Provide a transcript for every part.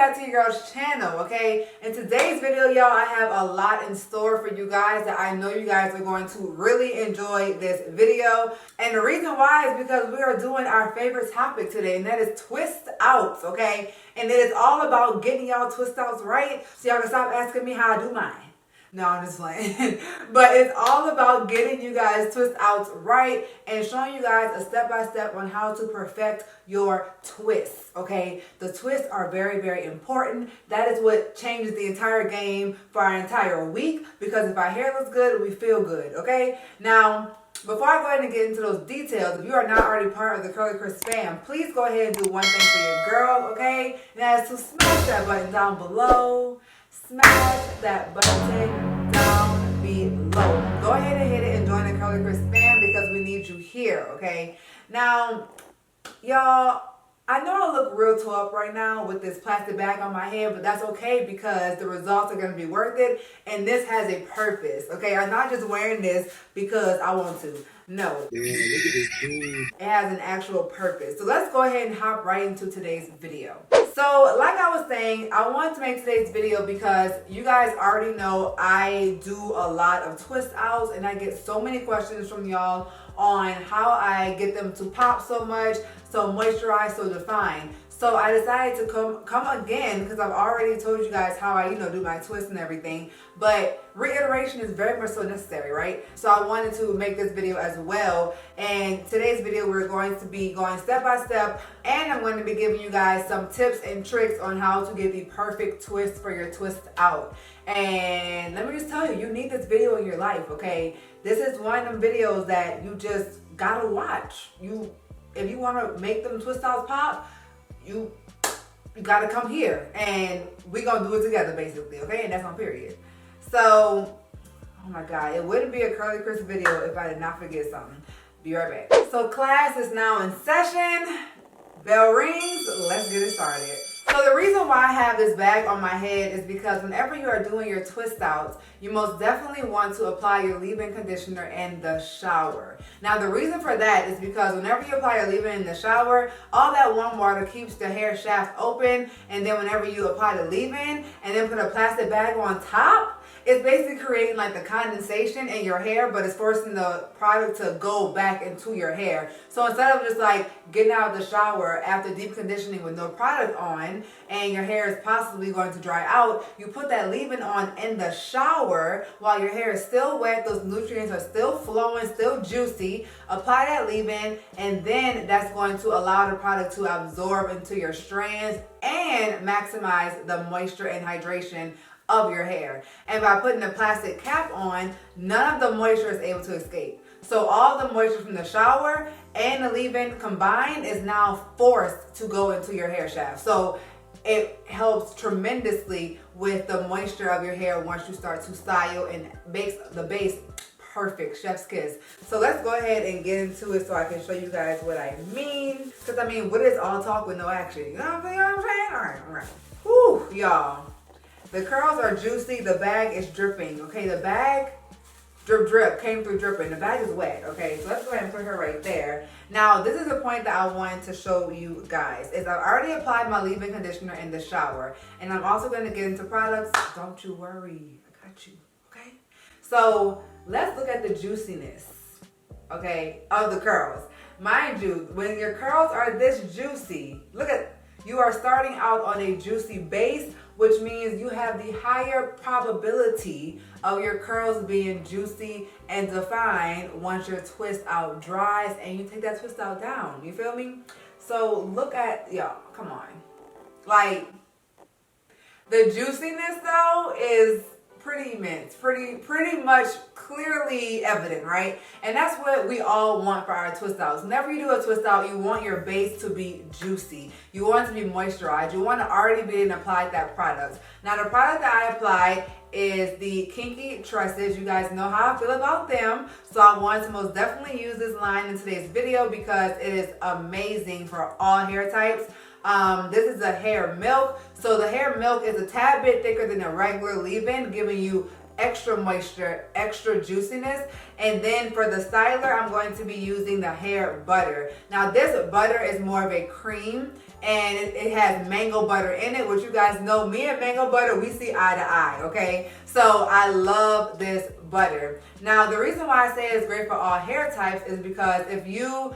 back to your girl's channel, okay? In today's video, y'all, I have a lot in store for you guys that I know you guys are going to really enjoy this video. And the reason why is because we are doing our favorite topic today, and that is twist outs, okay? And it is all about getting y'all twist outs right, so y'all can stop asking me how I do mine. No, I'm just playing. But it's all about getting you guys twist outs right and showing you guys a step-by-step on how to perfect your twists, okay? The twists are very, very important. That is what changes the entire game for our entire week, because if our hair looks good, we feel good, okay? Now, before I go ahead and get into those details, if you are not already part of the CurlieCrys fam, please go ahead and do one thing for your girl, okay? And that is to smash that button down below. Smash that button down below. Go ahead and hit it and join the CurlieCrys fam because we need you here, okay? Now, y'all, I know I look real tore up right now with this plastic bag on my head, but that's okay because the results are going to be worth it, and this has a purpose, okay? I'm not just wearing this because I want to. No. It has an actual purpose. So let's go ahead and hop right into today's video. So like I was saying, I wanted to make today's video because you guys already know I do a lot of twist outs, and I get so many questions from y'all on how I get them to pop so much, so moisturized, so defined. So I decided to come again because I've already told you guys how I, do my twists and everything. But reiteration is very much so necessary, right? So I wanted to make this video as well. And today's video, we're going to be going step by step. And I'm going to be giving you guys some tips and tricks on how to get the perfect twist for your twist out. And let me just tell you, you need this video in your life, okay? This is one of them videos that you just gotta watch. If you want to make them twist outs pop, you gotta come here and we're gonna do it together basically, okay? And that's on period. So, oh my God, it wouldn't be a CurlieCrys video if I did not forget something. Be right back. So class is now in session. Bell rings, let's get it started. So the reason why I have this bag on my head is because whenever you are doing your twist outs, you most definitely want to apply your leave-in conditioner in the shower. Now the reason for that is because whenever you apply your leave-in in the shower, all that warm water keeps the hair shaft open, and then whenever you apply the leave-in and then put a plastic bag on top, it's basically creating like the condensation in your hair, but it's forcing the product to go back into your hair. So instead of just like getting out of the shower after deep conditioning with no product on and your hair is possibly going to dry out, you put that leave-in on in the shower while your hair is still wet, those nutrients are still flowing, still juicy. Apply that leave-in, and then that's going to allow the product to absorb into your strands and maximize the moisture and hydration of your hair. And by putting a plastic cap on, none of the moisture is able to escape. So all the moisture from the shower and the leave-in combined is now forced to go into your hair shaft. So it helps tremendously with the moisture of your hair once you start to style, and makes the base perfect, chef's kiss. So let's go ahead and get into it so I can show you guys what I mean. Because I mean, what is all talk with no action? You know what I'm saying? All right. Whew, y'all. The curls are juicy, the bag is dripping, okay? The bag, drip, came through dripping. The bag is wet, okay? So let's go ahead and put her right there. Now, this is the point that I wanted to show you guys, is I've already applied my leave-in conditioner in the shower, and I'm also going to get into products. Don't you worry, I got you, okay? So let's look at the juiciness, okay, of the curls. Mind you, when your curls are this juicy, look at, you are starting out on a juicy base, which means you have the higher probability of your curls being juicy and defined once your twist out dries and you take that twist out down. You feel me? So look at, y'all, come on. Like, the juiciness though is pretty immense, pretty much clearly evident, right? And that's what we all want for our twist outs. Whenever you do a twist out, you want your base to be juicy. You want it to be moisturized. You want to already be able to apply that product. Now the product that I applied is the Kinky Tresses. You guys know how I feel about them. So I wanted to most definitely use this line in today's video because it is amazing for all hair types. This is a hair milk. So the hair milk is a tad bit thicker than a regular leave-in, giving you extra moisture, extra juiciness. And then for the styler, I'm going to be using the hair butter. Now this butter is more of a cream, and it has mango butter in it, which you guys know me and mango butter, we see eye to eye, okay? So I love this butter. Now the reason why I say it's great for all hair types is because if you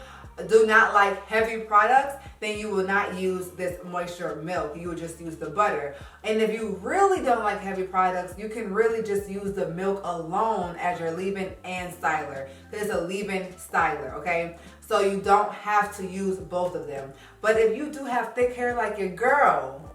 do not like heavy products, then you will not use this moisture milk. You will just use the butter. And if you really don't like heavy products, you can really just use the milk alone as your leave-in and styler. It's a leave-in styler, okay? So you don't have to use both of them. But if you do have thick hair like your girl,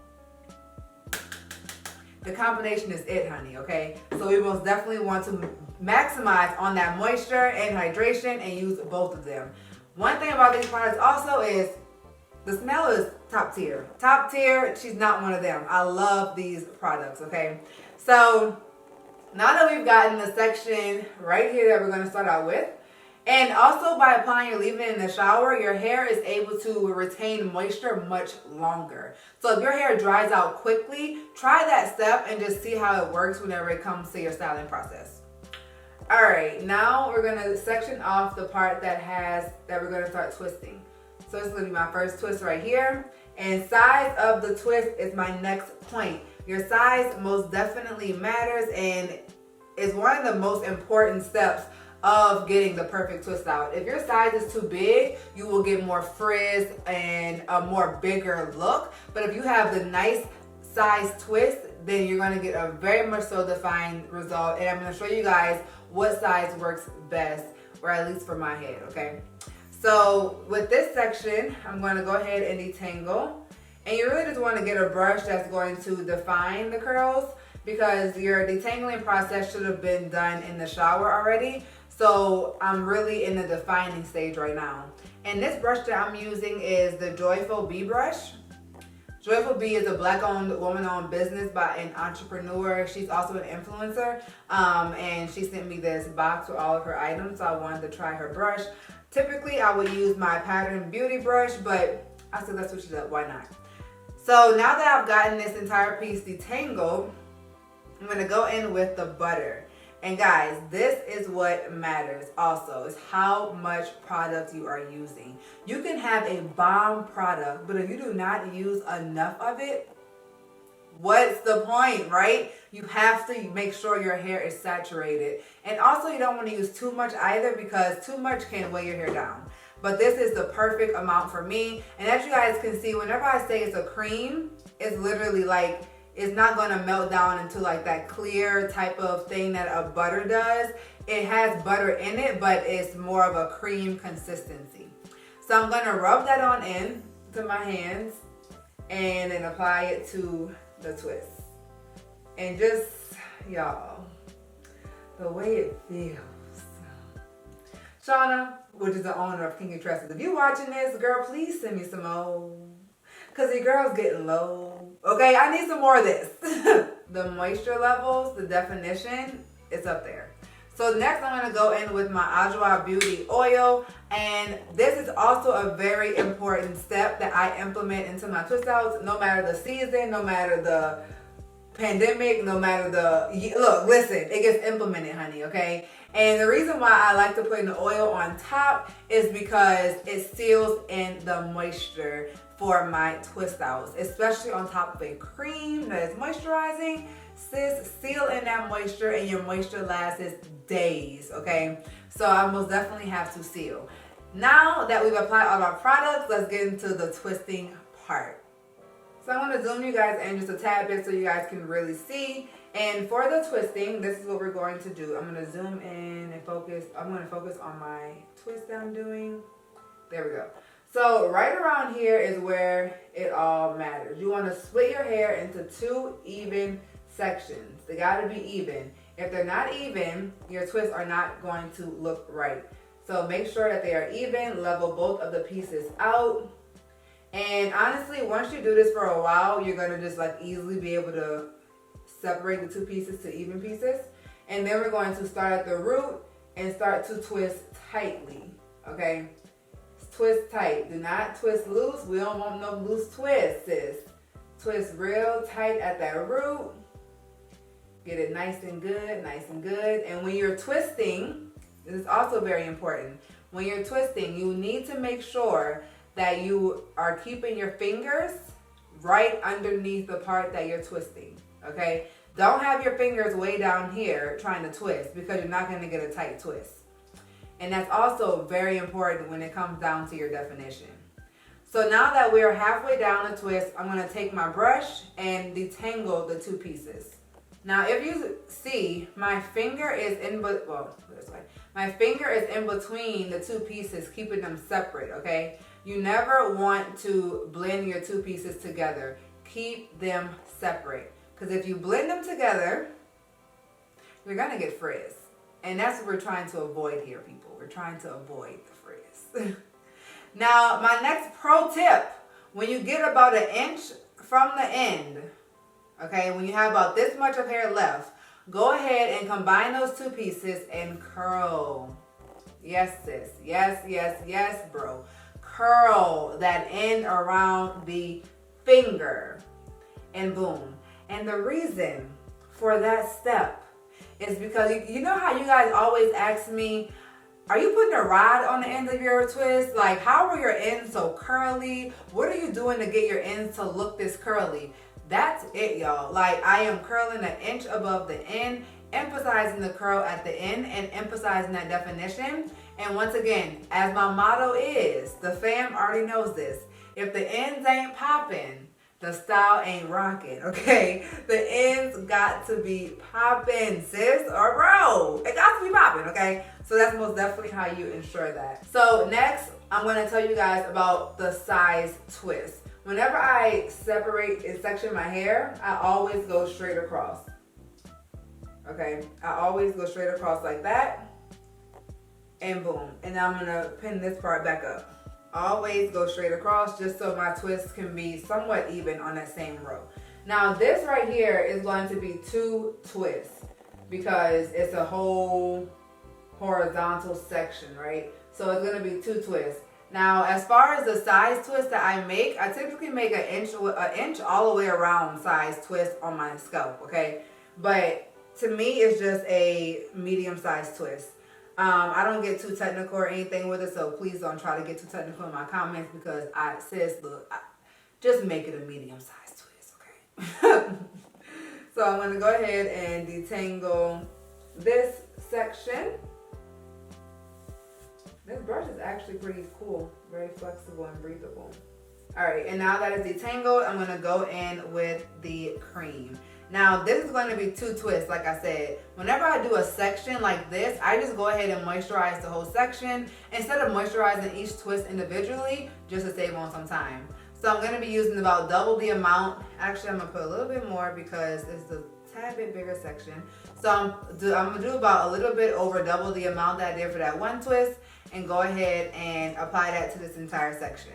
the combination is it, honey, okay? So we most definitely want to maximize on that moisture and hydration and use both of them. One thing about these products also is the smell is top tier. Top tier, she's not one of them. I love these products, okay? So now that we've gotten the section right here that we're gonna start out with, and also by applying your leave-in in the shower, your hair is able to retain moisture much longer. So if your hair dries out quickly, try that step and just see how it works whenever it comes to your styling process. All right, now we're gonna section off the part that we're gonna start twisting. So this is gonna be my first twist right here. And size of the twist is my next point. Your size most definitely matters and is one of the most important steps of getting the perfect twist out. If your size is too big, you will get more frizz and a more bigger look. But if you have the nice size twist, then you're gonna get a very much so defined result. And I'm gonna show you guys what size works best, or at least for my head, okay? So with this section, I'm going to go ahead and detangle. And you really just want to get a brush that's going to define the curls, because your detangling process should have been done in the shower already. So I'm really in the defining stage right now. And this brush that I'm using is the Joyful Bee brush. Joyful Bee is a Black-owned, woman-owned business by an entrepreneur. She's also an influencer, and she sent me this box with all of her items, so I wanted to try her brush. Typically, I would use my Pattern Beauty brush, but I said let's switch it up, why not? So now that I've gotten this entire piece detangled, I'm gonna go in with the butter. And guys, this is what matters also, is how much product you are using. You can have a bomb product, but if you do not use enough of it, what's the point, right? You have to make sure your hair is saturated. And also you don't want to use too much either, because too much can weigh your hair down. But this is the perfect amount for me. And as you guys can see, whenever I say it's a cream, it's literally like, it's not going to melt down into like that clear type of thing that a butter does. It has butter in it, but it's more of a cream consistency. So I'm going to rub that on in to my hands and then apply it to the twist. And just, y'all, the way it feels. Shauna, which is the owner of Kinky Tresses, if you watching this, girl, please send me some more. Because the girl's getting low. Okay, I need some more of this. The moisture levels, the definition, it's up there. So next I'm going to go in with my Ajwa Beauty oil. And this is also a very important step that I implement into my twist outs. No matter the season, no matter the pandemic, no matter the... Look, listen, it gets implemented, honey, okay? And the reason why I like to put the oil on top is because it seals in the moisture for my twist outs, especially on top of a cream that is moisturizing. Sis, seal in that moisture and your moisture lasts days, okay? So I most definitely have to seal. Now that we've applied all our products, let's get into the twisting part. So I'm going to zoom you guys in just a tad bit so you guys can really see. And for the twisting, this is what we're going to do. I'm going to zoom in and focus. I'm going to focus on my twist that I'm doing. There we go. So right around here is where it all matters. You want to split your hair into 2 even sections. They got to be even. If they're not even, your twists are not going to look right. So make sure that they are even, level both of the pieces out. And honestly, once you do this for a while, you're going to just like easily be able to separate the 2 pieces to even pieces. And then we're going to start at the root and start to twist tightly, okay? Twist tight. Do not twist loose. We don't want no loose twist, sis. Twist real tight at that root. Get it nice and good, nice and good. And when you're twisting, this is also very important. When you're twisting, you need to make sure that you are keeping your fingers right underneath the part that you're twisting, okay? Don't have your fingers way down here trying to twist because you're not gonna get a tight twist. And that's also very important when it comes down to your definition. So now that we're halfway down the twist, I'm gonna take my brush and detangle the two pieces. Now, if you see, my finger is my finger is in between the two pieces, keeping them separate, okay? You never want to blend your two pieces together. Keep them separate. Because if you blend them together, you're gonna get frizz. And that's what we're trying to avoid here, people. We're trying to avoid the frizz. Now, my next pro tip, when you get about an inch from the end, okay, when you have about this much of hair left, go ahead and combine those two pieces and curl. Yes, sis. Yes, yes, yes, bro. Curl that end around the finger. And boom. And the reason for that step is because you know how you guys always ask me, are you putting a rod on the end of your twist? Like, how are your ends so curly? What are you doing to get your ends to look this curly? That's it, y'all. Like, I am curling an inch above the end, emphasizing the curl at the end and emphasizing that definition. And once again, as my motto is, the fam already knows this. If the ends ain't popping, the style ain't rocking, okay? The ends got to be popping, sis or bro. It got to be popping, okay? So that's most definitely how you ensure that. So next, I'm gonna tell you guys about the size twist. Whenever I separate and section my hair, I always go straight across. Okay, I always go straight across like that. And boom. And now I'm gonna pin this part back up. Always go straight across just so my twist can be somewhat even on that same row. Now this right here is going to be 2 twists because it's a whole horizontal section, right? So it's gonna be 2 twists. Now, as far as the size twist that I make, I typically make an inch all the way around size twist on my scalp, okay? But to me, it's just a medium-sized twist. I don't get too technical or anything with it, so please don't try to get too technical in my comments because just make it a medium-sized twist, okay? So I'm gonna go ahead and detangle this section. This brush is actually pretty cool, very flexible and breathable. All right, and now that it's detangled, I'm gonna go in with the cream. Now, this is gonna be 2 twists, like I said. Whenever I do a section like this, I just go ahead and moisturize the whole section instead of moisturizing each twist individually, just to save on some time. So I'm gonna be using about double the amount. Actually, I'm gonna put a little bit more because it's a tad bit bigger section. So I'm gonna do about a little bit over double the amount that I did for that one twist and go ahead and apply that to this entire section.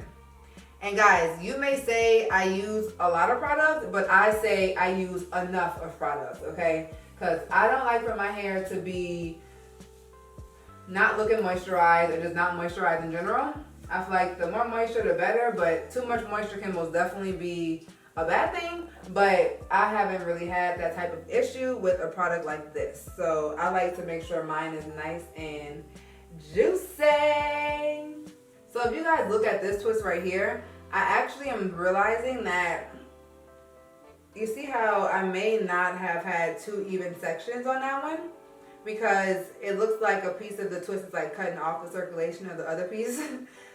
And guys, you may say I use a lot of product, but I say I use enough of product, okay? Because I don't like for my hair to be not looking moisturized or just not moisturized in general. I feel like the more moisture, the better, but too much moisture can most definitely be a bad thing, but I haven't really had that type of issue with a product like this. So I like to make sure mine is nice and juicy. So if you guys look at this twist right here, I actually am realizing that, you see how I may not have had 2 even sections on that one? Because it looks like a piece of the twist is like cutting off the circulation of the other piece.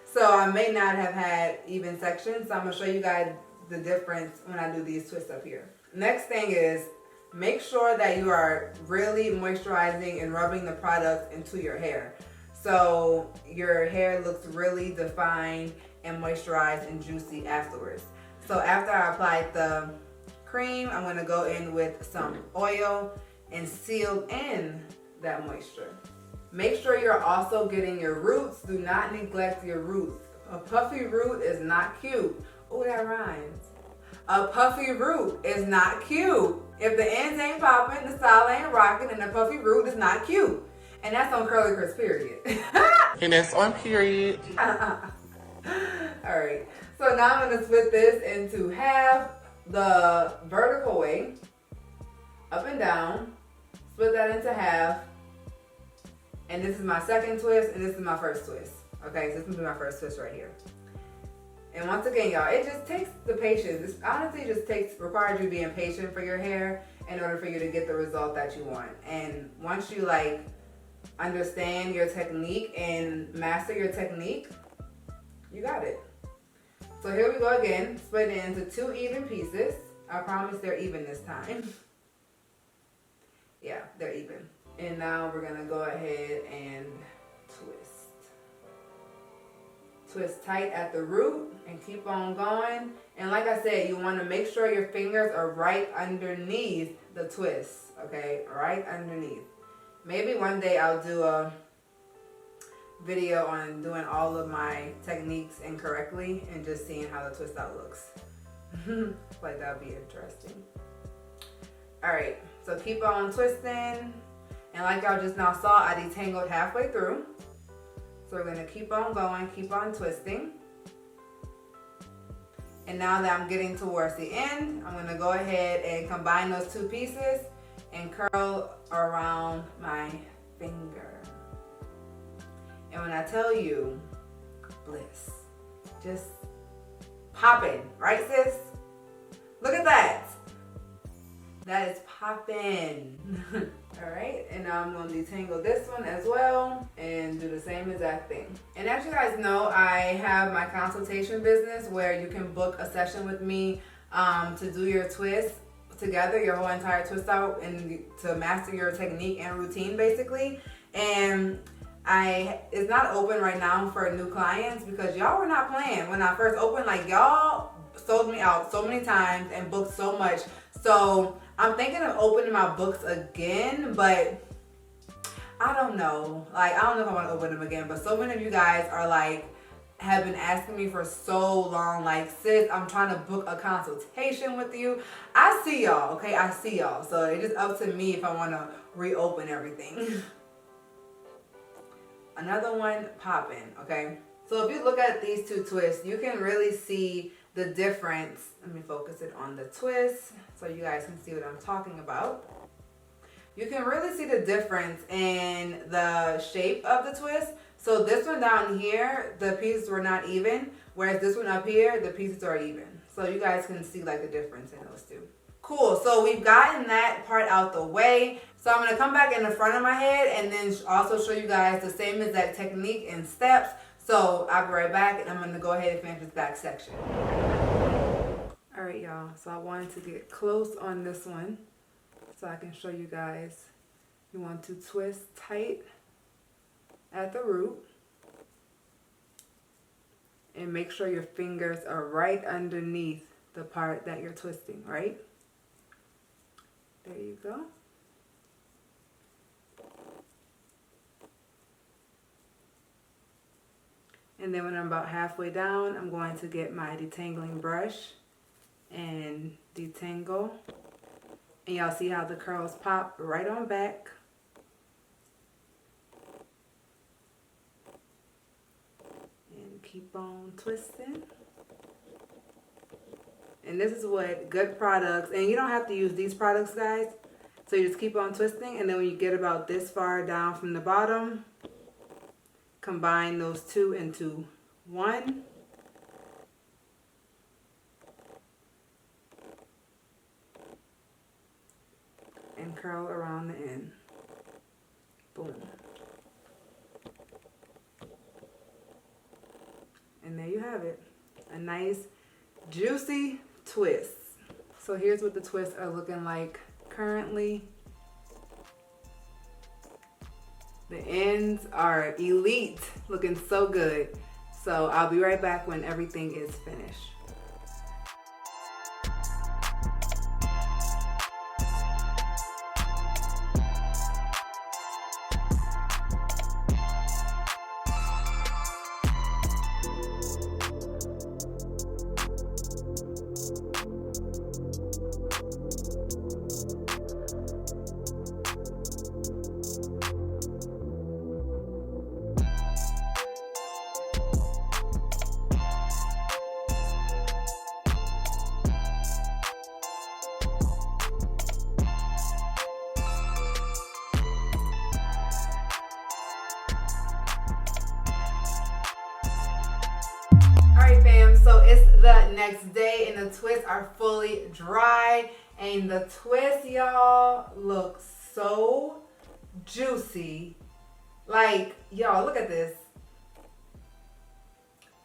So I may not have had even sections. So I'm gonna show you guys the difference when I do these twists up here. Next thing is, make sure that you are really moisturizing and rubbing the product into your hair. So your hair looks really defined and moisturized and juicy afterwards. So after I applied the cream, I'm gonna go in with some oil and seal in that moisture. Make sure you're also getting your roots. Do not neglect your roots. A puffy root is not cute. Oh, that rhymes. A puffy root is not cute. If the ends ain't popping, the style ain't rocking, and the puffy root is not cute. And that's on CurlieCrys, period. And that's on period. Alright, so now I'm going to split this into half the vertical way. up and down, split that into half, and this is my second twist, and this is my first twist. Okay, so this is gonna be my first twist right here. And once again, y'all, it just takes the patience. It honestly just requires you being patient for your hair in order for you to get the result that you want. And once you like understand your technique and master your technique, you got it. So here we go again, split it into 2 even pieces. I promise they're even this time. Yeah, they're even. And now we're gonna go ahead and twist. Twist tight at the root and keep on going. And like I said, you wanna make sure your fingers are right underneath the twist, okay? Right underneath. Maybe one day I'll do a video on doing all of my techniques incorrectly and just seeing how the twist out looks. Like that would be interesting. Alright, so keep on twisting. And like y'all just now saw, I detangled halfway through. So we're going to keep on going, keep on twisting. And now that I'm getting towards the end, I'm going to go ahead and combine those 2 pieces and curl around my finger. And when I tell you, bliss, just poppin', right sis? Look at that. That is poppin'. All right, and now I'm gonna detangle this one as well and do the same exact thing. And as you guys know, I have my consultation business where you can book a session with me to do your twist together, your whole entire twist out, and to master your technique and routine basically. And it's not open right now for new clients because y'all were not playing. When I first opened, like y'all sold me out so many times and booked so much. So I'm thinking of opening my books again, but I don't know. Like, I don't know if I want to open them again, but so many of you guys are like, have been asking me for so long, like, sis, I'm trying to book a consultation with you. I see y'all, okay? I see y'all. So it's just up to me if I want to reopen everything. Another one, poppin', okay? So if you look at these 2 twists, you can really see the difference. Let me focus it on the twist so you guys can see what I'm talking about. You can really see the difference in the shape of the twist. So this one down here, the pieces were not even, whereas this one up here, the pieces are even. So you guys can see like the difference in those 2. Cool, so we've gotten that part out the way. So I'm gonna come back in the front of my head and then also show you guys the same exact technique and steps. So I'll be right back and I'm gonna go ahead and finish this back section. All right, y'all, so I wanted to get close on this one so I can show you guys. You want to twist tight at the root and make sure your fingers are right underneath the part that you're twisting, right? There you go. And then when I'm about halfway down, I'm going to get my detangling brush and detangle. And y'all see how the curls pop right on back. And keep on twisting. And this is what good products, and you don't have to use these products, guys. So you just keep on twisting, and then when you get about this far down from the bottom, combine those 2 into 1. And curl around the end. Boom. And there you have it. A nice, juicy twist. So here's what the twists are looking like currently. The ends are elite, looking so good. So I'll be right back when everything is finished. it's the next day and the twists are fully dry. And the twist, y'all, looks so juicy. Like, y'all, look at this.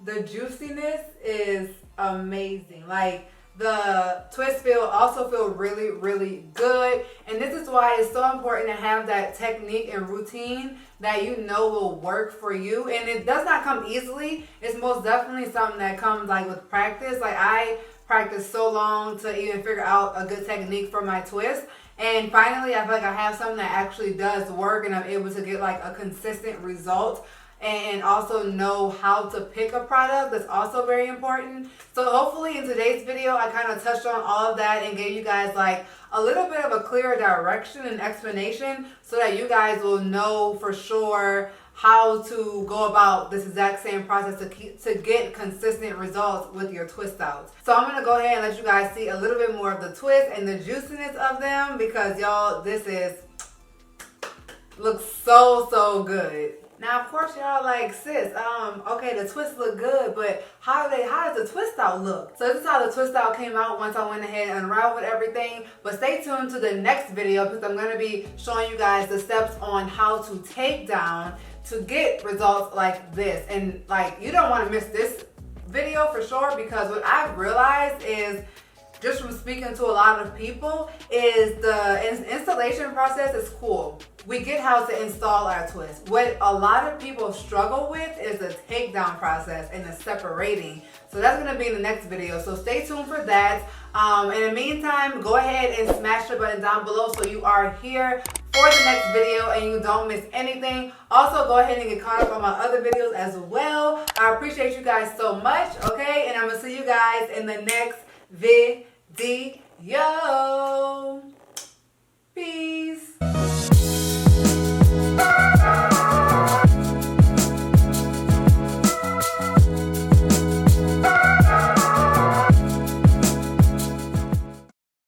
The juiciness is amazing. Like, the twist also feel really, really good. And this is why it's so important to have that technique and routine that you know will work for you. And it does not come easily. It's most definitely something that comes like with practice. Like, I practiced so long to even figure out a good technique for my twist. And finally, I feel like I have something that actually does work and I'm able to get like a consistent result. And also know how to pick a product. That's also very important. So hopefully in today's video, I kind of touched on all of that and gave you guys like a little bit of a clearer direction and explanation so that you guys will know for sure how to go about this exact same process to get consistent results with your twist outs. So I'm gonna go ahead and let you guys see a little bit more of the twist and the juiciness of them because y'all, looks so good. Now, of course, y'all like, sis, okay, the twists look good, but how does the twist out look? So this is how the twist out came out once I went ahead and unraveled everything. But stay tuned to the next video because I'm going to be showing you guys the steps on how to take down to get results like this. And like, you don't want to miss this video for sure because what I've realized is, just from speaking to a lot of people, is the installation process is cool. We get how to install our twist. What a lot of people struggle with is the takedown process and the separating. So that's gonna be in the next video. So stay tuned for that. In the meantime, go ahead and smash the button down below so you are here for the next video and you don't miss anything. Also, go ahead and get caught up on my other videos as well. I appreciate you guys so much, okay? And I'm gonna see you guys in the next video. Peace.